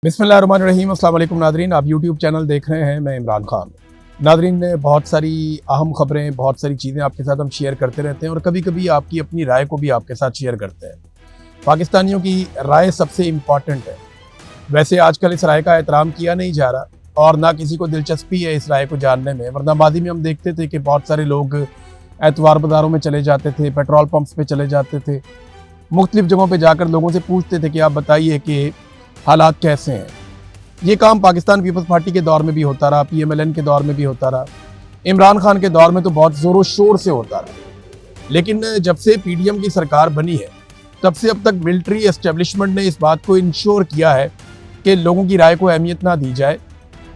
बिस्मिल्लाहिर्रहमानिर्रहीम। अस्सलाम वालेकुम नादरीन, आप यूट्यूब चैनल देख रहे हैं, मैं इमरान खान। नादरीन, बहुत सारी अहम खबरें, बहुत सारी चीज़ें आपके साथ हम शेयर करते रहते हैं और कभी कभी आपकी अपनी राय को भी आपके साथ शेयर करते हैं। पाकिस्तानियों की राय सबसे इम्पॉर्टेंट है। वैसे आजकल इस राय का एहतराम किया नहीं जा रहा और ना किसी को दिलचस्पी है इस राय को जानने में, वरना मादी में हम देखते थे कि बहुत सारे लोग एतवार बाज़ारों में चले जाते थे, पेट्रोल पंप्स पे चले जाते थे, मुख्तलिफ जगहों पे जाकर लोगों से पूछते थे कि आप बताइए कि हालात कैसे हैं। ये काम पाकिस्तान पीपल्स पार्टी के दौर में भी होता रहा, PMLN के दौर में भी होता रहा, इमरान खान के दौर में तो बहुत ज़ोरों शोर से होता रहा। लेकिन जब से PDM की सरकार बनी है तब से अब तक मिलिट्री एस्टेब्लिशमेंट ने इस बात को इंश्योर किया है कि लोगों की राय को अहमियत ना दी जाए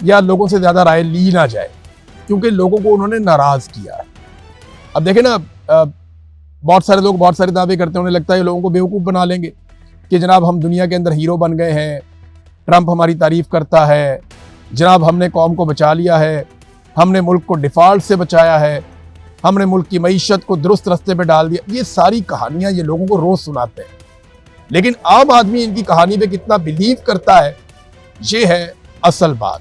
या लोगों से ज़्यादा राय ली ना जाए, क्योंकि लोगों को उन्होंने नाराज़ किया है। अब देखें ना, बहुत सारे लोग बहुत सारे दावे करते हैं, उन्हें लगता है लोगों को बेवकूफ़ बना लेंगे कि जनाब हम दुनिया के अंदर हीरो बन गए हैं, ट्रंप हमारी तारीफ़ करता है, जनाब हमने कौम को बचा लिया है, हमने मुल्क को डिफ़ॉल्ट से बचाया है, हमने मुल्क की मईशत को दुरुस्त रास्ते पे डाल दिया। ये सारी कहानियाँ ये लोगों को रोज़ सुनाते हैं, लेकिन आम आदमी इनकी कहानी पे कितना बिलीव करता है, ये है असल बात।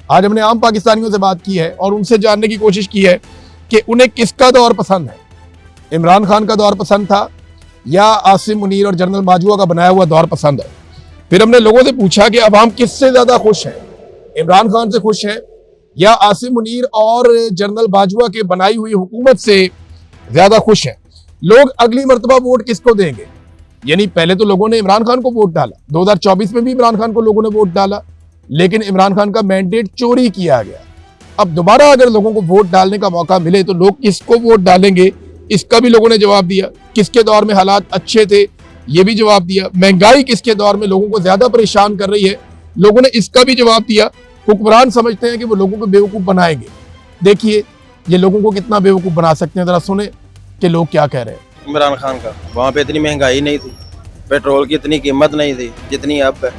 आज हमने आम पाकिस्तानियों से बात की है और उनसे जानने की कोशिश की है कि उन्हें किसका दौर पसंद है। इमरान खान का दौर पसंद था या आसिम मुनीर और जनरल बाजवा का बनाया हुआ दौर पसंद है। फिर हमने लोगों से पूछा कि अब हम किससे ज्यादा खुश हैं, इमरान खान से खुश हैं या आसिम मुनीर और जनरल बाजवा के बनाई हुई हुकूमत से ज्यादा खुश हैं। लोग अगली मर्तबा वोट किसको देंगे? यानी पहले तो लोगों ने इमरान खान को वोट डाला, 2024 में भी इमरान खान को लोगों ने वोट डाला, लेकिन इमरान खान का मैंडेट चोरी किया गया। अब दोबारा अगर लोगों को वोट डालने का मौका मिले तो लोग किसको वोट डालेंगे, इसका भी लोगों ने जवाब दिया। किसके दौर में हालात अच्छे थे, ये भी जवाब दिया। महंगाई किसके दौर में लोगों को ज्यादा परेशान कर रही है, लोगों ने इसका भी जवाब दिया। हुक्मरान समझते हैं कि वो लोगों को बेवकूफ़ बनाएंगे। देखिए ये लोगों को कितना बेवकूफ़ बना सकते हैं, जरा सुने कि लोग क्या कह रहे हैं। इमरान खान का वहाँ पे इतनी महंगाई नहीं थी, पेट्रोल की इतनी कीमत नहीं थी जितनी अब है।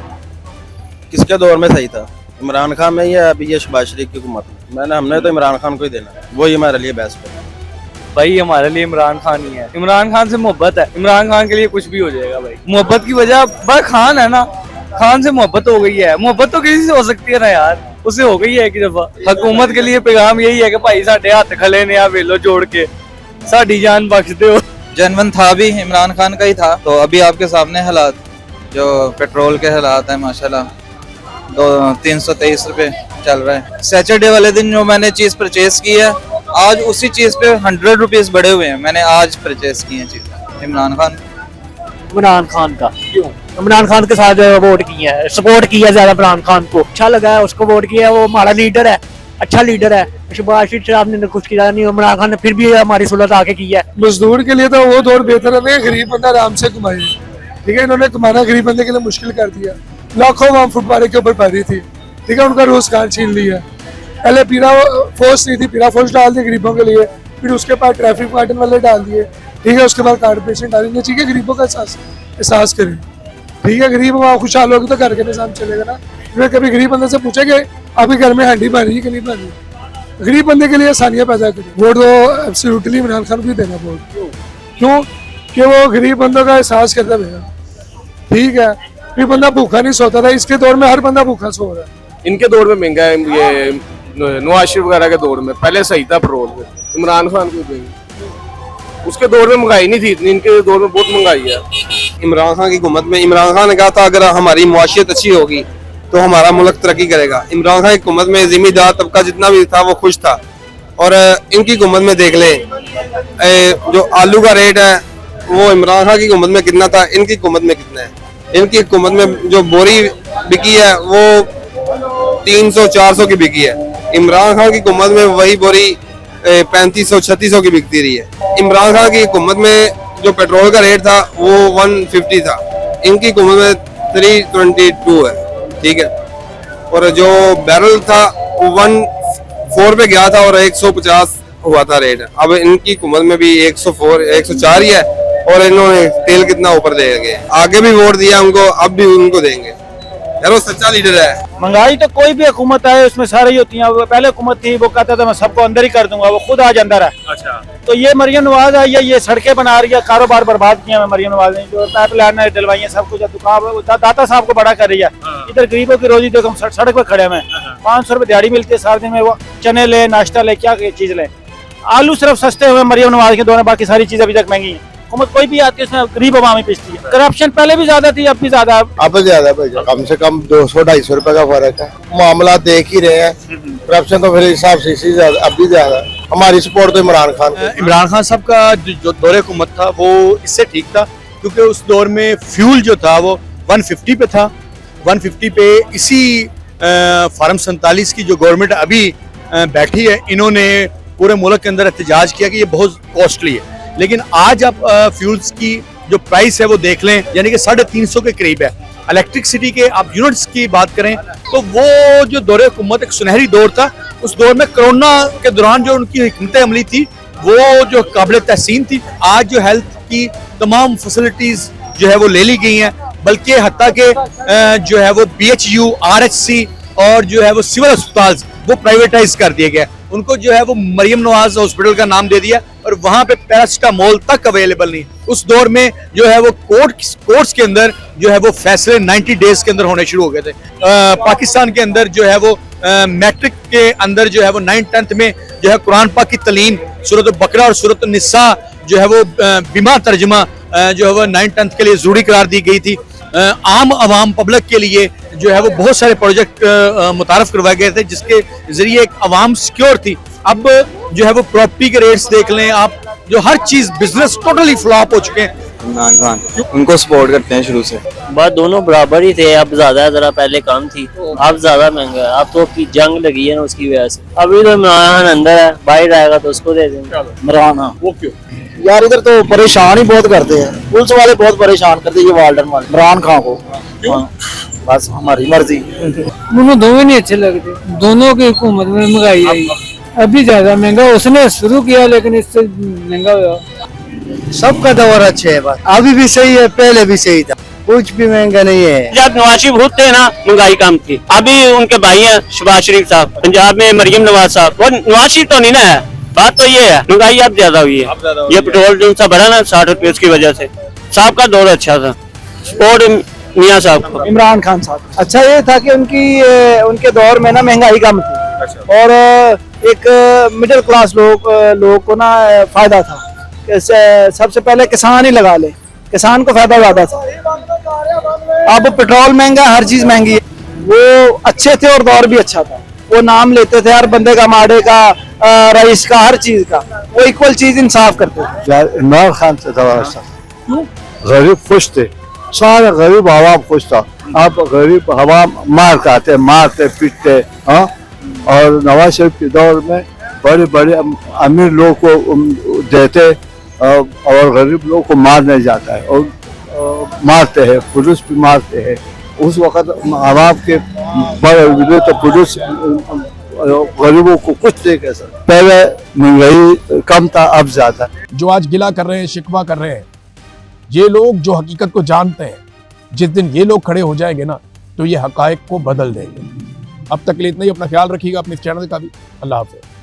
किसके दौर में सही था, इमरान खान में या अभी ये शहबाज शरीफ की हुकूमत में? हमने तो इमरान खान को ही देना, वही हमारे लिए बेस्ट है। भाई हमारे लिए इमरान खान ही है, इमरान खान से मोहब्बत है, इमरान खान के लिए कुछ भी हो जाएगा भाई। मोहब्बत की वजह बस खान है ना, खान से मोहब्बत हो गई है। मोहब्बत तो किसी से हो सकती है ना यार, उससे हो गई है एक दफा। हुकूमत के लिए पैगाम यही है कि भाई साडे हाथ खले ने आ वेलो जोड़ के साडी जान बख्श दो। जनवन था भी इमरान खान का ही था, तो अभी आपके सामने हालात जो पेट्रोल के हालात है माशाल्लाह 323 रुपए चल रहा है। सैटरडे वाले दिन जो मैंने चीज परचेज की है, आज उसी चीज पे 100 रुपीज बढ़े हुए हैं। मैंने आज परचेज की है चीज। इमरान खान का क्यों? इमरान खान के साथ वोट किया है, सपोर्ट किया ज्यादा इमरान खान को, अच्छा लगा है, उसको वोट किया। वो हमारा लीडर है, अच्छा लीडर है। शहबाज शरीफ साहब ने कुछ किया नहीं, इमरान खान ने फिर भी हमारी सुलत आके किया है। मजदूर के लिए तो वो दौर बेहतर है, गरीब बंदा आराम से कमाए। ठीक है, इन्होंने कमाना गरीब बंदे के लिए मुश्किल कर दिया। लाखों आवाम फुटपाथ के ऊपर पड़ी थी, ठीक है, उनका रोजगार छीन लिया। पहले पीरा फोर्स नहीं थी, पीरा फोर्स डाल दी गरीबों के लिए, फिर उसके बाद ट्रैफिक वार्डन वाले डाल दिए, ठीक है, उसके बाद कारपोरेशन डालेंगे। ठीक है, गरीबों का एहसास करें, ठीक है, गरीब वहाँ खुशहाल होगी तो घर के निजाम चलेगा ना। फिर कभी गरीब बंदे से पूछेंगे आपके घर में हांडी बन रही है कि नहीं बन रही। गरीब बंदे के लिए आसानियाँ पैदा करें। वोट तो एब्सोल्युटली इमरान खान को ही देना वोट। क्यों कि वो गरीब बंदों का एहसास करता है, ठीक है। फिर बंदा भूखा नहीं सोता था, इसके दौर में हर बंदा भूखा सो रहा है। इनके दौर में महंगा है, ये नवाज शरीफ वगैरह के दौर में पहले सही था पेट्रोल में, इमरान खान को देंगे। उसके दौर में महंगाई नहीं थी इतनी, इनके दौर में बहुत महंगाई है। इमरान खान की हुकूमत में इमरान खान ने कहा था अगर हमारी मुआशियत अच्छी होगी तो हमारा मुल्क तरक्की करेगा। इमरान खान की हुकूमत में जिम्मेदार तबका जितना भी था वो खुश था। और इनकी हुकूमत में देख लें, जो आलू का रेट है वो इमरान खान की हुकूमत में कितना था, इनकी हुकूमत में कितना है। इनकी हुकूमत में जो बोरी बिकी है वो 300-400 की बिकी है। इमरान खान की हुकूमत में वही बोरी 3500-3600 की बिकती रही है। इमरान खान की हुकूमत में जो पेट्रोल का रेट था वो 150 था, इनकी हुकूमत में 322 है, ठीक है। और जो बैरल था वो 104 पे गया था और 150 हुआ था रेट। अब इनकी हुकूमत में भी 104 ही है और इन्होंने तेल कितना ऊपर दे गए। आगे भी वोट दिया उनको, अब भी उनको देंगे। यार वो सच्चा लीडर है। महंगाई तो कोई भी हुकूमत आए उसमें सारी ही होती है। वो पहले हुकूमत थी वो कहता था मैं सबको अंदर ही कर दूंगा, वो खुद आज अंदर है। अच्छा। तो ये मरियम नवाज आई है, ये सड़कें बना रही है, कारोबार बर्बाद किया है मरियम नवाज ने, जो पाइपलाइन डलवाई है, सब कुछ दुकान दाता साहब को बड़ा कर रही है। इधर गरीबों की रोजी देखो, हम सड़क पर खड़े हैं। 500 रुपए दिहाड़ी मिलती है, 7 दिन में वो चने ले, नाश्ता ले, क्या चीज ले। आलू सिर्फ सस्ते हुए मरियम नवाज के दौरान, बाकी सारी चीजें अभी तक महंगी है। हुकूमत कोई भी आती है उसमें गरीब अवामी पिसती है। करप्शन पहले भी ज्यादा थी, अब भी ज्यादा। अब ज्यादा भाई, कम से कम 200-250 रुपए का फर्क है। मामला देख ही रहे हैं, करप्शन तो मेरे हिसाब से इसी ज्यादा, अब भी ज्यादा। हमारी सपोर्ट तो इमरान खान को। इमरान खान साहब का जो दौरे हुकूमत था वो इससे ठीक था, क्योंकि उस दौर में फ्यूल जो था वो 150 पे था। 150 पे इसी फार्म 47 की जो गवर्नमेंट अभी बैठी है, इन्होंने पूरे मुल्क के अंदर एहतजाज किया कि ये बहुत कॉस्टली है। लेकिन आज आप फ्यूल्स की जो प्राइस है वो देख लें, यानी कि 350 के करीब है। इलेक्ट्रिसिटी के आप यूनिट्स की बात करें तो वो जो दौरे हुकूमत एक सुनहरी दौर था। उस दौर में कोरोना के दौरान जो उनकी हिकमत अमली थी वो जो काबिल तहसीन थी। आज जो हेल्थ की तमाम फैसिलिटीज जो है वो ले ली गई हैं, बल्कि हत्ता के जो है वो BHU, RHC और जो है वो सिविल अस्पताल वो प्राइवेटाइज कर दिए गए। उनको जो है वो मरियम नवाज हॉस्पिटल का नाम दे दिया और वहां पे पैरासिटामोल तक अवेलेबल नहीं। उस दौर में जो है वो कोर्ट्स के अंदर जो है वो फैसले 90 डेज के अंदर होने शुरू हो गए थे। पाकिस्तान के अंदर जो है वो मैट्रिक के अंदर जो है वो 9th-10th में जो है कुरान पाक की तलीम, सूरत बकरा और सूरत निसा जो है वो बिमा तर्जमा जो है वो 9th-10th के लिए जरूरी करार दी गई थी। आम आवाम पब्लिक के लिए जो है वो बहुत सारे प्रोजेक्ट मुतारफ करवाए गए थे, जिसके जरिए एक आवाम सिक्योर थी। अब जो है वो प्रॉपर्टी के रेट्स देख लें आप, जो हर चीज बिजनेस टोटली फ्लॉप हो चुके हैं। इमरान खान उनको सपोर्ट करते हैं शुरू से। बात दोनों बराबर ही थे, अब ज्यादा है, जरा पहले कम थी, अब ज्यादा महंगा है। अब तो जंग लगी है ना उसकी वजह से। अभी तो इमरान खान अंदर है, बाहर आएगा तो उसको दे देंगे। इमरान खान वो क्यों? यार इधर तो परेशान ही बहुत करते हैं, पुलिस वाले बहुत परेशान करते हैं ये वार्डन वाले इमरान खान को। बस हमारी मर्जी। मुझे दोनों नहीं अच्छे लगते, दोनों की हुकूमत में महंगाई आई। अभी ज्यादा महंगा उसने शुरू किया, लेकिन इससे महंगा हुआ। सबका दौर अच्छे है, बस अभी भी सही है, पहले भी सही था, कुछ भी महंगा नहीं है। जब नवाज शरीफ होते हैं ना महंगाई कम थी। अभी उनके भाई हैं शहबाज शरीफ साहब, पंजाब में मरियम नवाज साहब, वो नवाज शरीफ तो नहीं ना है। बात तो ये है महंगाई अब ज्यादा हुई है। ये पेट्रोल जो सा बढ़ा ना 60 रुपए, उसकी वजह से। साहब का दौर अच्छा था, सपोर्ट मियां साहब को। इमरान खान साहब अच्छा ये था कि उनके दौर में ना महंगाई कम थी और एक मिडिल क्लास लोग को ना फायदा था। सबसे पहले किसान ही लगा ले, किसान को फायदा ज्यादा था। अब पेट्रोल महंगा, हर चीज महंगी है। वो अच्छे थे और दौर भी अच्छा था। वो नाम लेते थे हर बंदे का, माड़े का, रईस का, हर चीज का। वो इक्वल चीज इंसाफ करते थे। इमरान खान से था, गरीब खुश थे, सारा गरीब आवाम खुश था। अब गरीब आवाम मार खाते, मारते पीटते। हाँ, और नवाज शरीफ के दौर में बड़े बड़े अमीर लोग को देते और गरीब लोग को मारने जाता है और मारते हैं, पुलिस भी मारते हैं। उस वक्त आवाम के बड़े तो पुलिस गरीबों को कुछ नहीं कह सकता। पहले महंगाई कम था, अब ज्यादा। जो आज गिला कर रहे हैं, शिकवा कर रहे हैं, ये लोग जो हकीकत को जानते हैं, जिस दिन ये लोग खड़े हो जाएंगे ना तो ये हकायक को बदल देंगे। अब तक के लिए इतना ही। अपना ख्याल रखिएगा, अपने चैनल का भी। अल्लाह हाफ़िज़।